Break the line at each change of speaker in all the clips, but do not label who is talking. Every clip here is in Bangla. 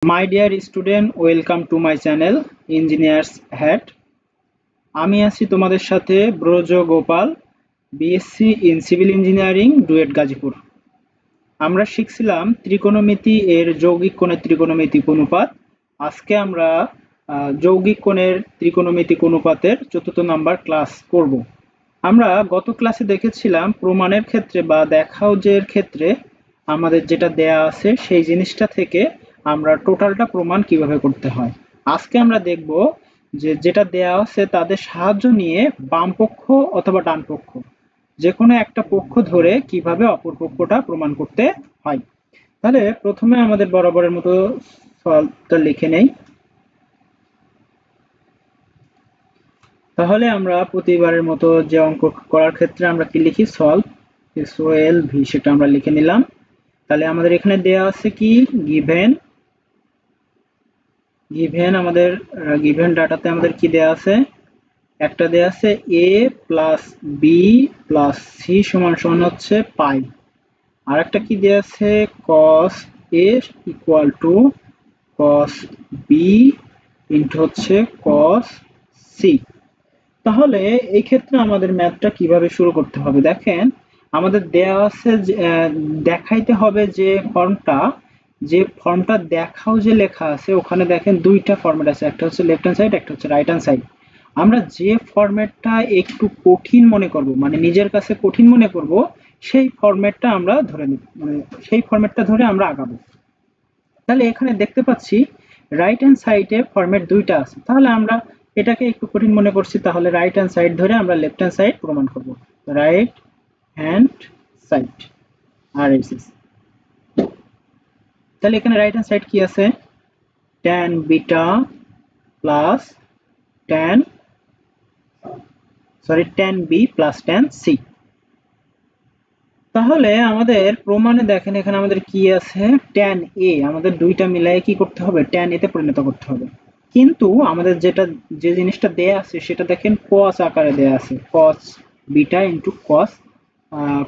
My dear student, welcome to my channel Engineers Hat. আমি আছি তোমাদের সাথে Braja Gopal, BSc in civil engineering, DUET Gazipur. আমরা শিখছিলাম ত্রিকোণমিতি এর যৌগিক কোণের ত্রিকোণমিতিক অনুপাত। আজকে আমরা যৌগিক কোণের ত্রিকোণমিতিক অনুপাতের ৪র্থ নাম্বার ক্লাস করব। আমরা গত ক্লাসে দেখেছিলাম প্রমাণের ক্ষেত্রে বা দেখাওজের ক্ষেত্রে আমাদের যেটা দেয়া আছে সেই জিনিসটা থেকে আমরা টোটালটা প্রমাণ কিভাবে করতে হয়। আজকে আমরা দেখব যে যেটা দেয়া আছে তাদের সাহায্য নিয়ে বাম পক্ষ অথবা ডান পক্ষ যে কোনো একটা পক্ষ ধরে কিভাবে অপর পক্ষটা প্রমাণ করতে হয়। তাহলে প্রথমে আমাদের বরাবরের মতো সলভটা লিখে নেই। তাহলে আমরা প্রতিবারের মতো যে অঙ্ক করার ক্ষেত্রে আমরা কি লিখি, সলভ SOLV, সেটা আমরা লিখে নিলাম। তাহলে আমাদের এখানে দেয়া আছে কি, গিভেন আমাদের গিভেন ডাটাতে আমাদের কি দেয়া আছে, একটা দেয়া আছে a plus B plus C সমান সমান হচ্ছে পাই, আর একটা কি দেয়া আছে cos a equal to cos b into হচ্ছে cos c। তাহলে এই ক্ষেত্রে আমাদের ম্যাথটা কিভাবে শুরু করতে হবে, দেখেন আমাদের দেয়া আছে দেখাইতে হবে যে ফর্মটা দেখাও যে লেখা আছে ওখানে দেখেন দুইটা ফরম্যাট আছে, একটা হচ্ছে লেফট হ্যান্ড সাইড, একটা হচ্ছে রাইট হ্যান্ড সাইড। আমরা যে ফরম্যাটটা একটু কঠিন মনে করব, মানে নিজের কাছে কঠিন মনে করব, সেই ফরম্যাটটা আমরা ধরে নেব, মানে সেই ফরম্যাটটা ধরে আমরা আগাবো। তাহলে এখানে দেখতে পাচ্ছি রাইট হ্যান্ড সাইডে ফরম্যাট দুইটা আছে, তাহলে আমরা এটাকে একটু কঠিন মনে করছি, তাহলে রাইট হ্যান্ড সাইড ধরে আমরা লেফট হ্যান্ড সাইড প্রমাণ করব। Right hand side RHS। তাহলে এখানে রাইট হ্যান্ড সাইড কি আছে, tan beta plus tan b plus tan c। তাহলে আমাদের প্রমাণে দেখেন এখানে আমাদের কি আছে, tan a আমাদের দুইটা মিলাই কি করতে হবে, tan a তে পরিণত করতে হবে। কিন্তু আমাদের যে জিনিসটা দেয়া আছে সেটা দেখেন cos আকারে দেয়া আছে, cos beta into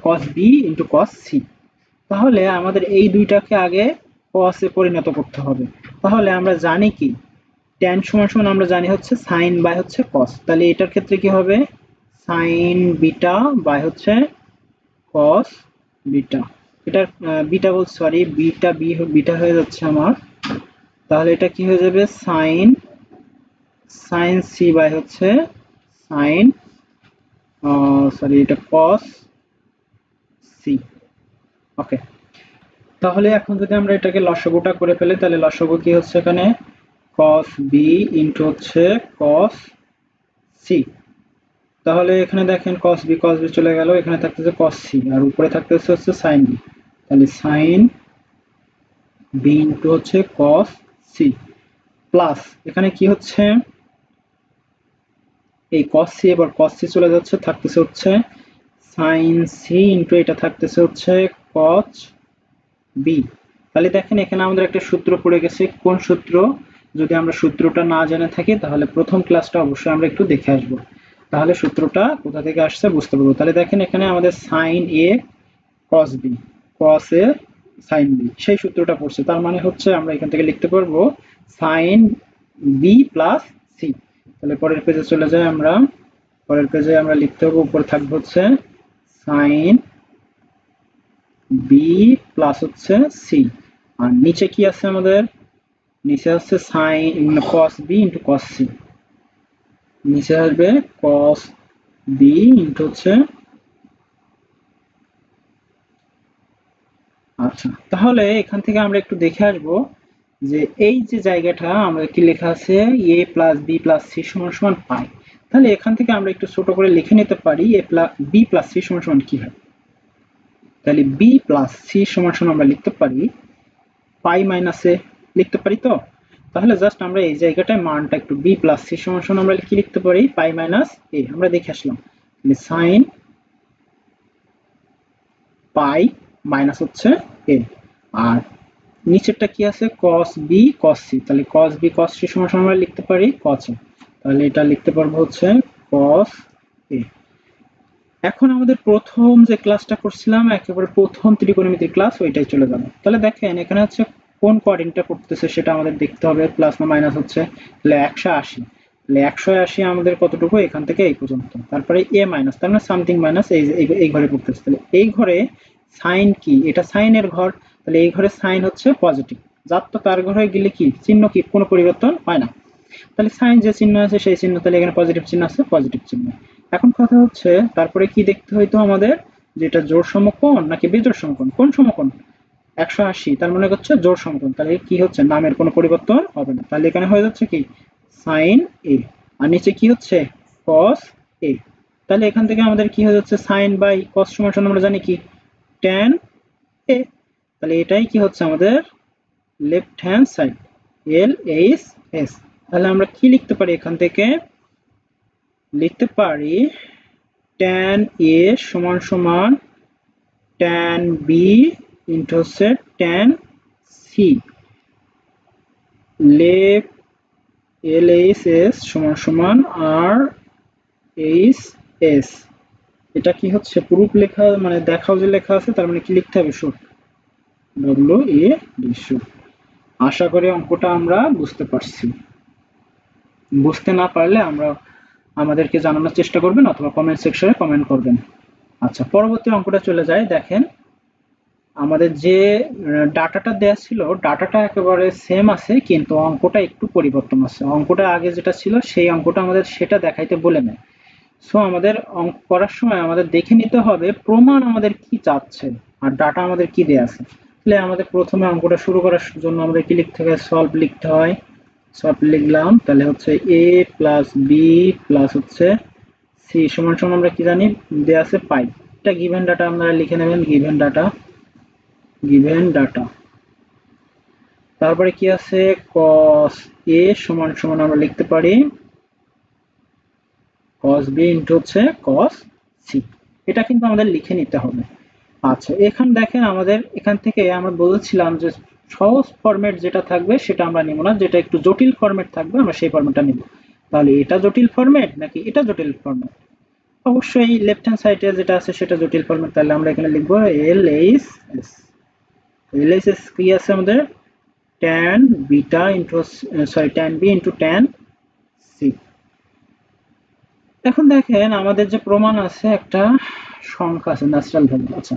cos b into cos c। তাহলে আমাদের এই দুইটাকে আগে cos এ পরিণত করতে হবে। তাহলে আমরা জানি কি, tan সমান সমান আমরা জানি হচ্ছে sin বাই হচ্ছে cos। তাহলে এটার ক্ষেত্রে কি হবে, sin বিটা বাই হচ্ছে cos বিটা। এটা বিটা বিটা হয়ে যাচ্ছে আমার, তাহলে এটা কি হয়ে যাবে sin c বাই হচ্ছে sin এটা cos c। ওকে, তাহলে এখন যদি আমরা এটাকে লসাগুটা করে ফেলি, তাহলে লসাগু কি হচ্ছে এখানে cos b ইনটু হচ্ছে cos c। তাহলে এখানে দেখেন cos b চলে গেল, এখানে থাকতেছে cos c আর উপরে থাকতেছে হচ্ছে sin b। তাহলে sin b ইনটু হচ্ছে cos c প্লাস এখানে কি হচ্ছে এই cos c, এবার cos c চলে যাচ্ছে, থাকতেছে হচ্ছে sin c ইনটু এটা থাকতেছে হচ্ছে cos b। তাহলে দেখেন এখানে আমাদের একটা সূত্র পড়ে গেছে, কোন সূত্র, যদি আমরা সূত্রটা না জেনে থাকি তাহলে প্রথম ক্লাসটা অবশ্যই আমরা একটু দেখে আসবো, তাহলে সূত্রটা কোথা থেকে আসছে বুঝতে পারবো। তাহলে দেখেন এখানে আমাদের sin a cos b, cos a sin b সেই সূত্রটা পড়ছে, তার মানে হচ্ছে আমরা এখান থেকে লিখতে পারবো sin b প্লাস c। তাহলে পরের পেজে চলে যাই, আমরা পরের পেজে আমরা লিখতে হবে, উপরে থাকবে হচ্ছে sin b প্লাস হচ্ছে c, আর নিচে কি আছে আমাদের, নিচে হচ্ছে sin cos b into cos c, নিচে আসবে cos b ইনটু হচ্ছে, আচ্ছা তাহলে এখান থেকে আমরা একটু দেখে আসবো যে এই যে জায়গাটা আমরা কি লেখা আছে a plus b plus c সমান সমান পাই। তাহলে এখান থেকে আমরা একটু ছোট করে লিখে নিতে পারি b প্লাস c সমান সমান কি হয়। তাহলে b প্লাস c সমান সমান আমরা লিখতে পারি পাই মাইনাস a, লিখতে পারি তো। তাহলে জাস্ট আমরা এই জায়গাটায় মানটা একটু b প্লাস c সমান সমান আমরা কি লিখতে পারি, পাই মাইনাস a। আমরা দেখে আসলাম sin পাই মাইনাস হচ্ছে a, আর নিচেরটা কি আছে cos b cos c, তাহলে cos b cos c সমান সমান আমরা লিখতে পারি cos a, তাহলে এটা লিখতে পারবো হচ্ছে cos a। এখন আমাদের প্রথম যে ক্লাসটা করছিলাম একেবারে প্রথম ত্রিকোণমিতির ক্লাস, ওইটাই চলে যাবে। তাহলে দেখেন এখানে হচ্ছে কোন কোঅর্ডিনেটটা করতেছে সেটা আমাদের দেখতে হবে, প্লাস না মাইনাস হচ্ছে, তাহলে 180, তাহলে 180 আমাদের কতটুকু এখান থেকে এই পর্যন্ত, তারপরে এ মাইনাস, তার মানে সামথিং মাইনাস এই ঘরে পড়তেছে, তাহলে এই ঘরে সাইন কি, এটা সাইনের ঘর, তাহলে এই ঘরে সাইন হচ্ছে পজিটিভ, যার তো তার ঘরে গেলে কি চিহ্ন কি কোনো পরিবর্তন হয় না, তাহলে সাইন যে চিহ্ন আছে সেই চিহ্ন, তাহলে এখানে পজিটিভ চিহ্ন আছে, পজিটিভ চিহ্ন। এখন কথা হচ্ছে তারপরে কি দেখতে হইতো আমাদের, যেটা জোড় সমকোণ নাকি বিজোড় সমকোণ, কোন সমকোণ, 180, তার মানে হচ্ছে জোড় সমকোণ, তাহলে কি হচ্ছে নামের কোনো পরিবর্তন হবে না, তাহলে এখানে হয়ে যাচ্ছে কি সাইন এ, আর নিচে কি হচ্ছে কস এ, তাহলে এখান থেকে আমাদের কি হয়ে যাচ্ছে সাইন বাই কস সমান আমরা জানি কি ট্যান এ, তাহলে এটাই কি হচ্ছে আমাদের লেফট হ্যান্ড সাইড এল এইচ এস। তাহলে আমরা কি লিখতে পারি, এখান থেকে লিখতে পারি ট্যান এ সমান সমান ট্যান বি ইন্টু হচ্ছে tan C, left L H S সমান সমান আর এইচ এস, এটা কি হচ্ছে প্রুফ লেখা মানে দেখাও যে লেখা আছে, তার মানে কি লিখতে হবে shoot W A D shoot. আশা করি অঙ্কটা আমরা বুঝতে পারছি, বুঝতে না পারলে আমরা আমাদেরকে জানানোর চেষ্টা করবেন অথবা কমেন্ট সেকশনে কমেন্ট করবেন। আচ্ছা পরবর্তী অঙ্কটা চলে যায়, দেখেন আমাদের যে ডাটাটা দেয়া ছিল ডাটাটা একেবারে সেম আছে, কিন্তু অঙ্কটা একটু পরিবর্তন আছে, অঙ্কটা আগে যেটা ছিল সেই অঙ্কটা আমাদের সেটা দেখাইতে বলে নেয়। সো আমাদের অঙ্ক করার সময় আমাদের দেখে নিতে হবে প্রমাণ আমাদের কি চাচ্ছে আর ডাটা আমাদের কি দেয়া আছে। তাহলে আমাদের প্রথমে অঙ্কটা শুরু করার জন্য আমাদের কি লিখতে হবে, সলভ লিখতে হয়, সলভ লিখলাম, তাহলে হচ্ছে এ প্লাস বি প্লাস হচ্ছে সি সমান সমান আমরা কি জানি দেয়া আছে পাই, এটা গিভেন ডাটা আপনারা লিখে নেবেন, গিভেন ডাটা, তারপরে কি আছে cos a সমান সমান আমরা লিখতে পারি cos b ইনটু হচ্ছে cos c, এটা কিন্তু আমাদের লিখে নিতে হবে। আচ্ছা এখান দেখেন আমাদের এখান থেকে আমরা বলেছিলাম যে সহজ ফরম্যাট যেটা থাকবে সেটা আমরা নিব না, যেটা একটু জটিল ফরম্যাট থাকবে আমরা সেই ফরম্যাটটা নিব। তাহলে এটা জটিল ফরম্যাট নাকি এটা জটিল ফরম্যাট, অবশ্যই লেফট হ্যান্ড সাইডে যেটা আছে সেটা জটিল ফরম্যাট, তাহলে আমরা এখানে লিখবো এল এইচ এস, এল এইচ এস কি আছে আমাদের tan beta into tan b into tan c। এখন দেখেন আমাদের যে প্রমাণ আছে একটা সংখ্যা আছে ন্যাচারাল ভ্যালু, আচ্ছা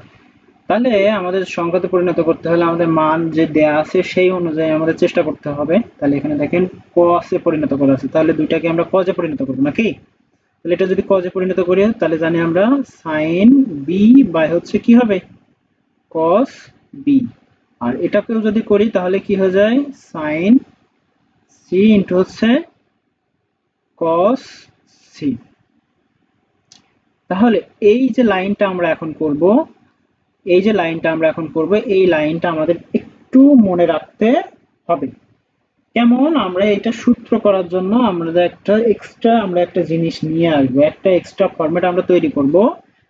তাহলে আমাদের সংখ্যাতে পরিণত করতে হলে আমাদের মান যে দেয়া আছে সেই অনুযায়ী আমাদের চেষ্টা করতে হবে। তাহলে এখানে দেখেন cos এ পরিণত করা আছে, তাহলে দুইটাকে আমরা cos এ পরিণত করব নাকি, তাহলে এটা যদি cos এ পরিণত করি তাহলে জানি আমরা sin b বাই হচ্ছে কি হবে cos b, আর এটাকেও যদি করি তাহলে কি হয়ে যায় sin c ইনটু হচ্ছে cos c। তাহলে এই যে লাইনটা আমরা এখন করব, এই যে লাইনটা আমরা এখন করব, এই লাইনটা আমাদের একটু মনে রাখতে হবে। কেমন, আমরা এটা সূত্র করার জন্য আমরা একটা জিনিস নিয়ে আসবো, একটা এক্সট্রা ফরম্যাট আমরা তৈরি করব,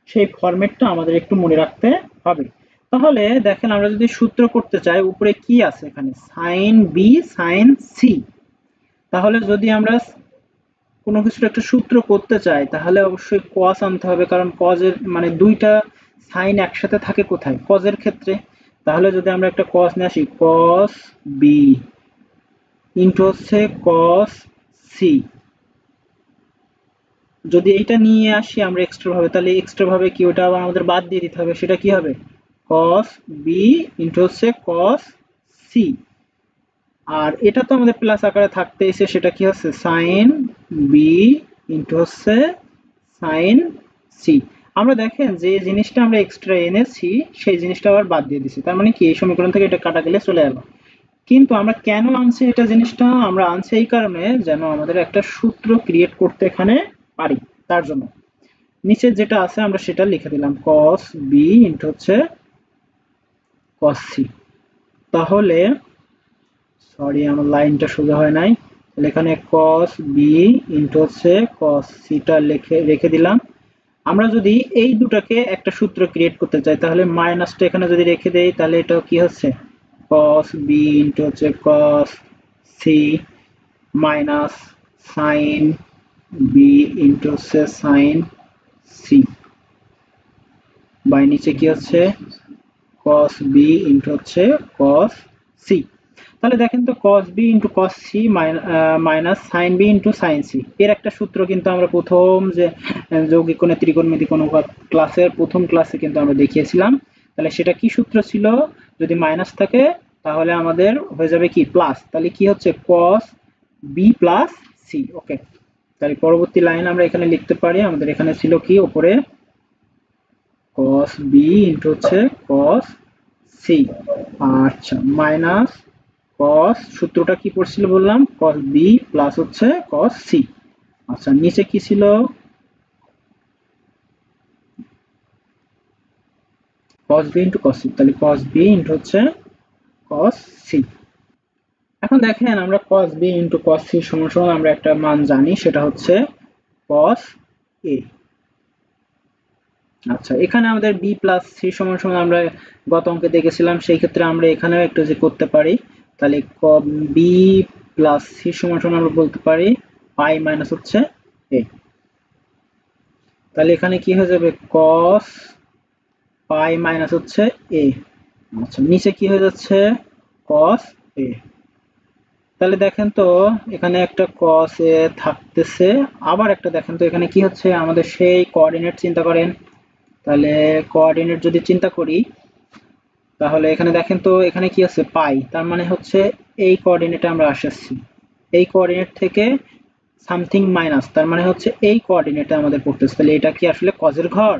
সেই ফরম্যাটটা আমাদের একটু মনে রাখতে হবে। তাহলে দেখেন আমরা যদি সূত্র করতে চাই উপরে কি আছে এখানে sin b sin c, তাহলে যদি আমরা কোনো কিছুর একটা সূত্র করতে চাই তাহলে অবশ্যই cos আনতে হবে, কারণ cos এর মানে দুইটা সাইন একসাথে থাকে কোথায় cos এর ক্ষেত্রে, তাহলে যদি আমরা একটা cos নিয়ে আসি cos b ইনটু হচ্ছে cos c, যদি এইটা নিয়ে আসি আমরা এক্সট্রা ভাবে তাহলে এক্সট্রা ভাবে কি ওটা আবার আমাদের বাদ দিয়ে দিতে হবে, সেটা কি হবে cos b ইনটু হচ্ছে cos c, আর এটা তো আমাদের প্লাস আকারে থাকতে এসে সেটা কি হচ্ছে sin b ইনটু হচ্ছে sin c। আমরা দেখেন যে জিনিসটা আমরা এক্সট্রা এনেছি সেই জিনিসটা আবার বাদ দিয়ে দিছি, তার মানে কি এই সমীকরণ থেকে এটা কাটা গেলে চলে যাবে। কিন্তু আমরা কেন আনছি এটা জিনিসটা, আমরা আনছি এই কারণে যেন আমাদের একটা সূত্র ক্রিয়েট করতে এখানে পারি, তার জন্য নিচে যেটা আছে আমরা সেটা লিখে দিলাম cos b ইনটু হচ্ছে cos c। তাহলে সরি আমার লাইনটা সোজা হয় নাই, তাহলে এখানে cos b ইনটু হচ্ছে cos c টা রেখে দিলাম। আমরা যদি এই দুটাকে একটা সূত্র ক্রিয়েট করতে চাই তাহলে মাইনাসটা এখানে যদি রেখে দেই তাহলে এটা কি হচ্ছে cos b ইনটু হচ্ছে cos c minus sin b into হচ্ছে sin c বাই নিচে কি হচ্ছে cos b ইনটু হচ্ছে cos c। তাহলে দেখেন তো cos b into cos c minus sin b into sin c এর একটা সূত্র কিন্তু আমরা প্রথম যে যৌগিক কোণের ত্রিকোণমিতিক অনুপাত ক্লাসের প্রথম ক্লাসে কিন্তু আমরা দেখিয়েছিলাম। তাহলে সেটা কি সূত্র ছিল? যদি মাইনাস থাকে তাহলে আমাদের হয়ে যাবে কি প্লাস, তাহলে কি হচ্ছে cos b প্লাস c। ওকে, তাহলে পরবর্তী লাইন আমরা এখানে লিখতে পারি, আমাদের এখানে ছিল কি উপরে cos b ইন্টু হচ্ছে cos c, আচ্ছা মাইনাস cos সূত্রটা কি পড়ছিল বললাম cos b প্লাস হচ্ছে cos c। আচ্ছা নিচে কি ছিল cos b into cos c, তাহলে cos b ইন্টু হচ্ছে cos c। এখন দেখেন আমরা cos b into cos c সমান সমান আমরা একটা মান জানি, সেটা হচ্ছে cos a। আচ্ছা এখানে আমাদের b প্লাস c সমান সমান আমরা গত অঙ্কে দেখেছিলাম, সেই ক্ষেত্রে আমরা এখানেও একটু যে করতে পারি। তাহলে b প্লাস c সমান সমান আমরা বলতে পারি পাই মাইনাস হচ্ছে a। তাহলে এখানে কি হয়ে যাবে cos পাই মাইনাস হচ্ছে a। আচ্ছা নিচে কি হয়ে যাচ্ছে cos a। তাহলে দেখেন তো এখানে একটা cos a থাকতেছে, আবার একটা দেখেন তো এখানে কি হচ্ছে আমাদের সেই কোঅর্ডিনেট চিন্তা করেন। তাহলে কোঅর্ডিনেট যদি চিন্তা করি তাহলে এখানে দেখেন তো এখানে কি আছে পাই, তার মানে হচ্ছে এই কোঅর্ডিনেটে আমরা আসছি, এই কোঅর্ডিনেট থেকে সামথিং মাইনাস, তার মানে হচ্ছে এই কোঅর্ডিনেটে আমাদের পড়তেছে। তাহলে এটা কি আসলে কজের ঘর?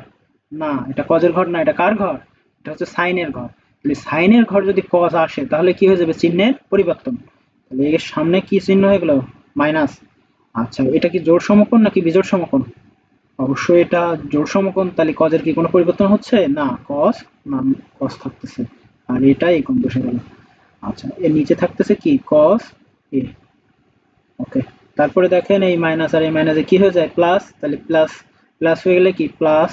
না, এটা কজের ঘর না, এটা কার ঘর? এটা হচ্ছে সাইনের ঘর। তাহলে সাইনের ঘর যদি কজ আসে তাহলে কি হয়ে যাবে চিহ্নের পরিবর্তন। তাহলে এর সামনে কি চিহ্ন হয়ে গেল মাইনাস। আচ্ছা এটা কি জোড় সমকোণ নাকি বিজোড় সমকোণ? অবশ্যই এটা জোড় সমকোণ, তাহলে কজের কি কোনো পরিবর্তন হচ্ছে না, কস না কস থাকতেছে, আর এটা এই কোণ বসে গেল। আচ্ছা এর নিচে থাকতেছে কি কস এ। ওকে, তারপরে দেখেন এই মাইনাস আর এই মাইনাসে কি হয়ে যায় প্লাস, তাহলে প্লাস প্লাস হয়ে গেলে কি প্লাস,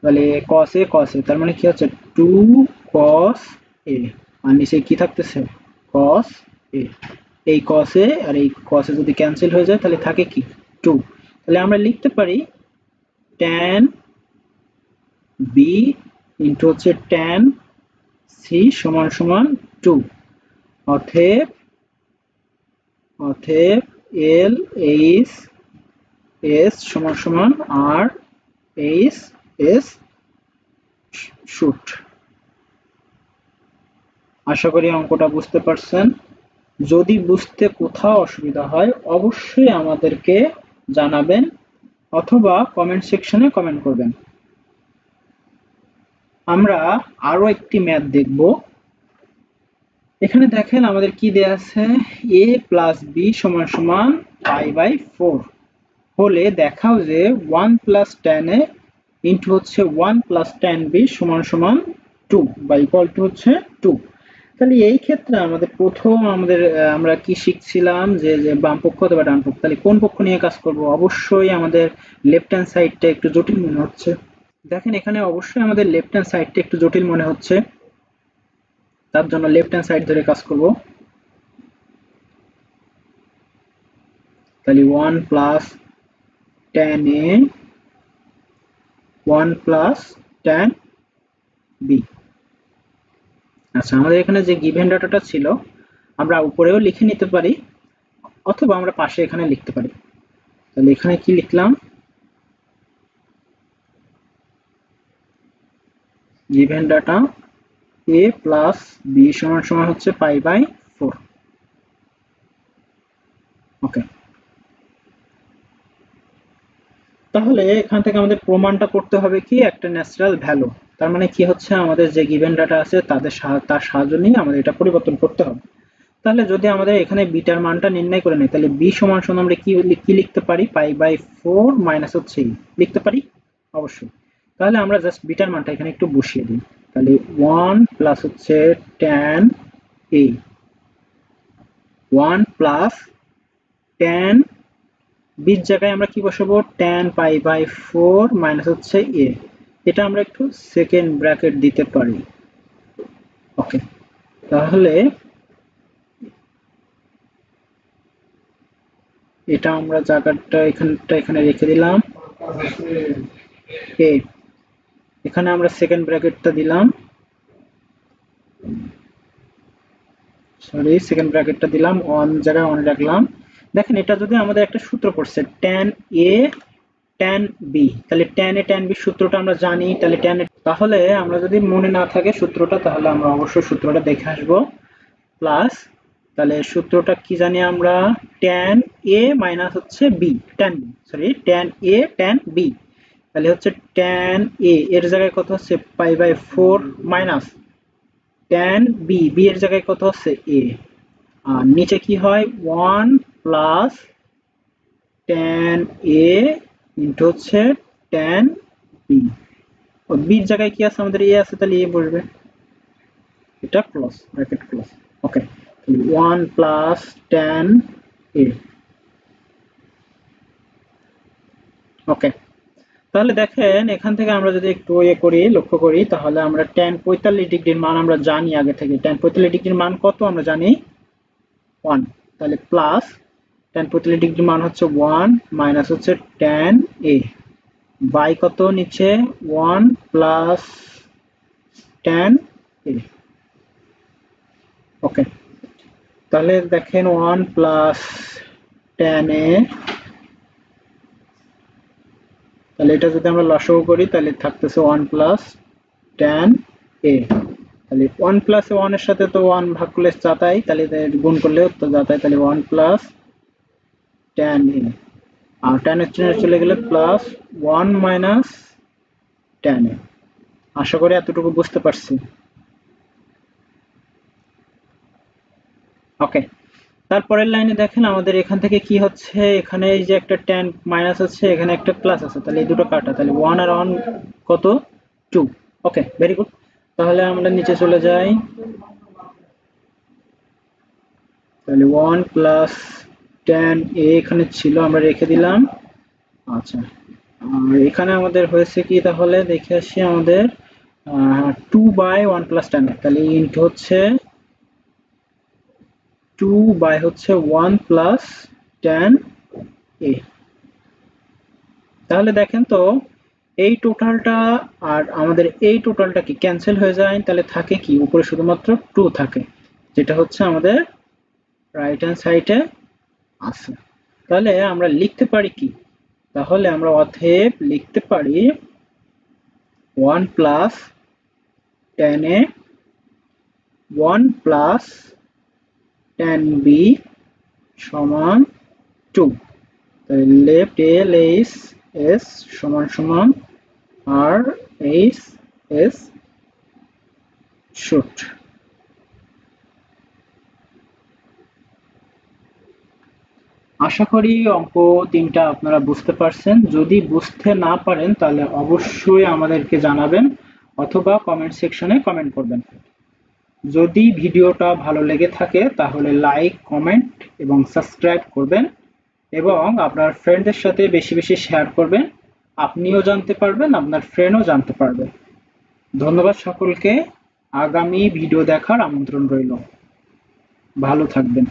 তাহলে কস এ তার মানে কি হচ্ছে 2 কস এ, আর নিচে কি থাকতেছে কস এ। এই কস এ আর এই কস এ যদি ক্যান্সেল হয়ে যায় তাহলে থাকে কি 2। তাহলে আমরা লিখতে পারি tan b ইন্টু হচ্ছে tan c সমান সমান 2। অতএব অতএব এল এইচ এস সমান সমান আর এইচ এস শুট। আশা করি অঙ্কটা বুঝতে পারছেন। যদি বুঝতে কোথাও অসুবিধা হয় অবশ্যই আমাদেরকে জানাবেন অথবা কমেন্ট সেকশনে কমেন্ট করবেন। আমরা আরো একটি ম্যাথ দেখব। এখানে দেখেন আমাদের কি দেয়া আছে a প্লাস b সমান সমান পাই বাই 4 হলে দেখাও যে 1 প্লাস tan a ইন্টু হচ্ছে 1 প্লাস tan b সমান সমান 2 বা ইকুয়াল টু হচ্ছে 2। তাহলে এই ক্ষেত্রে আমাদের প্রথম আমরা কি শিখছিলাম যে যে বাম পক্ষ অথবা ডান পক্ষ, তাহলে কোন পক্ষ নিয়ে কাজ করব? অবশ্যই আমাদের লেফট হ্যান্ড সাইডটা একটু জটিল মনে হচ্ছে। দেখেন এখানে অবশ্যই আমাদের লেফট হ্যান্ড সাইডটা একটু জটিল মনে হচ্ছে, তার জন্য লেফট হ্যান্ড সাইড ধরে কাজ করব। তাহলে 1 plus tan a 1 plus tan b। আচ্ছা আমাদের এখানে যে গিভেন ডাটাটা ছিল আমরা উপরেও লিখে নিতে পারি অথবা আমরা পাশে এখানে লিখতে পারি। তাহলে এখানে কি লিখলাম given data a plus b সমান সমান হচ্ছে পাই বাই 4। ওকে, তাহলে এখান থেকে আমাদের প্রমাণটা করতে হবে কি একটা ন্যাচারাল ভ্যালু, তার মানে কি হচ্ছে আমাদের যে গিভেন ডাটা আছে তার সাহায্য নিয়ে আমাদের এটা পরিবর্তন করতে হবে। তাহলে যদি আমাদের এখানে বিটার মানটা নির্ণয় করে নেই তাহলে বি সমান সমান আমরা কি লিখতে পারি পাই বাই 4 মাইনাস হচ্ছে লিখতে পারি অবশ্যই। তাহলে আমরা জাস্ট বিটার মানটা এখানে একটু বসিয়ে দিই। তাহলে 1 প্লাস হচ্ছে tan a 1 প্লাস tan বির জায়গায় আমরা কি বসাবো tan পাই বাই 4 মাইনাস হচ্ছে a, এটা আমরা একটু সেকেন্ড ব্র্যাকেট দিতে পারি। ওকে, তাহলে এটা আমরা জায়গাটা এখানে রেখে দিলাম a, এখানে আমরা সেকেন্ড ব্র্যাকেটটা দিলাম সরি সেকেন্ড ব্র্যাকেটটা দিলাম, 1 জায়গায় 1 রাখলাম। দেখেন এটা যদি আমাদের একটা সূত্র পড়ছে tan a tan b, তাহলে tan a tan b সূত্রটা আমরা জানি, তাহলে আমরা যদি মনে না থাকে সূত্রটা, তাহলে আমরা অবশ্যই সূত্রটা দেখে আসবো। প্লাস তাহলে সূত্রটা কি জানি আমরা, tan a মাইনাস হচ্ছে b, tan a tan b, তাহলে হচ্ছে tan a এর জায়গায় কত হচ্ছে π/4 মাইনাস tan b, b এর জায়গায় কত হচ্ছে a, আর নিচে কি হয় 1 প্লাস tan a ইনটু হচ্ছে tan b, ও b এর জায়গায় কি আছে আমাদের a আছে, তাহলে a বসবে, এটা close bracket close. Okay, 1 plus tan a। ওকে, তাহলে দেখেন এখান থেকে আমরা যদি একটু লক্ষ্য করি, তাহলে আমরা tan 45 ডিগ্রির মান আমরা জানি আগে থেকে, tan 45 ডিগ্রির মান কত আমরা জানি 1, তাহলে প্লাস tan 45 ডিগ্রির মান হচ্ছে 1 মাইনাস হচ্ছে tan a বাই কত নিচে 1 প্লাস tan a। ওকে, তাহলে দেখেন 1 প্লাস tan a, তাহলে এটা যদি আমরা লসাগু করি তাহলে থাকতেছে 1 প্লাস tan a, তাহলে 1 প্লাস 1 এর সাথে তো 1 ভাগ করলে যাতাই, তাহলে গুণ করলেও তো যাতাই, তাহলে 1 প্লাস tan a, আর tan এর চিহ্ন চলে গেলে প্লাস 1 মাইনাস tan a। আশা করি এতটুকু বুঝতে পারছি। ওকে, তারপরের লাইনে দেখেন আমাদের এখান থেকে কি হচ্ছে, এখানে এই যে একটা tan মাইনাস আছে, এখানে একটা প্লাস আছে, তাহলে এই দুটো কাটা, তাহলে 1 আর 1 কত 2। ওকে, ভেরি গুড, তাহলে আমরা নিচে চলে যাই, তাহলে 1 প্লাস tan a এখানে ছিল আমরা রেখে দিলাম। আচ্ছা, আর এখানে আমাদের হয়েছে কি, তাহলে দেখে আসি আমাদের 2/1 প্লাস tan a, তাহলে ইনটু হচ্ছে 2 হচ্ছে 1 প্লাস tan a। তাহলে দেখেন তো এই টোটালটা আর আমাদের এই টোটালটা কি ক্যান্সেল হয়ে যায়, তাহলে থাকে কি উপরে শুধুমাত্র 2 থাকে, যেটা হচ্ছে আমাদের রাইট হ্যান্ড সাইডে আছে। তাহলে আমরা লিখতে পারি কি, তাহলে আমরা অতএব লিখতে পারি 1 plus tan a 1 plus tan b সমান 2, তাহলে লেফট a লেস s সমান সমান আর এইচ এস শুট। আশা করি অঙ্ক 3টা আপনারা বুঝতে পারছেন। যদি বুঝতে না পারেন তাহলে অবশ্যই আমাদেরকে জানাবেন অথবা কমেন্ট সেকশনে কমেন্ট করবেন। যদি ভিডিওটা ভালো লেগে থাকে তাহলে লাইক, কমেন্ট এবং সাবস্ক্রাইব করবেন এবং আপনার ফ্রেন্ডদের সাথে বেশি বেশি শেয়ার করবেন। আপনিও জানতে পারবেন, আপনার ফ্রেন্ডও জানতে পারবে। ধন্যবাদ সকলকে, আগামী ভিডিও দেখার আমন্ত্রণ রইল। ভালো থাকবেন।